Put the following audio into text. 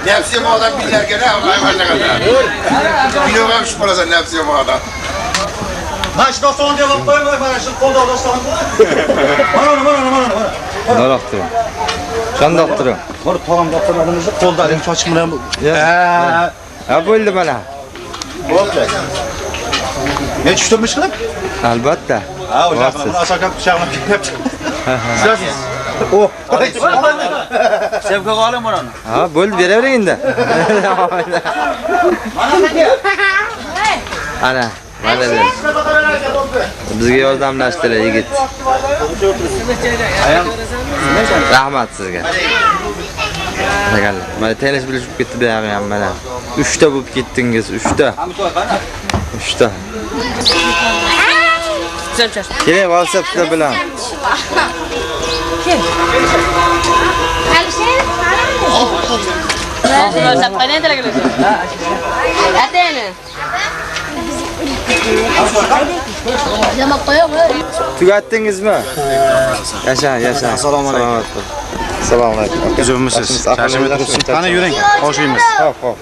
Nefsi yamadan bilirken ne hayvan ne kadar. Biliyorum şu parası nefsi yamadan. Maşka son diye bak koyma bana şu kolda dostum. Ne yaptın? Sen de yaptın. Var tamam doktorlarımızı kolda elim açık mı? Ya böyle bana. Oldu. Ne düştürmüş kılıp? Albatta. Ha hocam bunu asarken bıçağını hep. Siz o. Sevgi alayım bunu. Ha böyle verebilin de. Ana. Bana ver. Bizga yordamlashdilar yigit. Rahmat sizga. Mana tanish bilishib ketdi bu ham mana. 3 ta bo'lib ketdingiz, 3 ta. 3 ta. Keling, WhatsAppda bilan. Kim? Alisher? WhatsAppda ne telegram? Atene. Zaman koyuyor mu? Tugatdingizmi? Yasha. Assalomu alaykum. Assalomu alaykum. Üzümüzsüz. Çarşamba olsun. Bana yüreğin. Hoşuyumuz. Hop.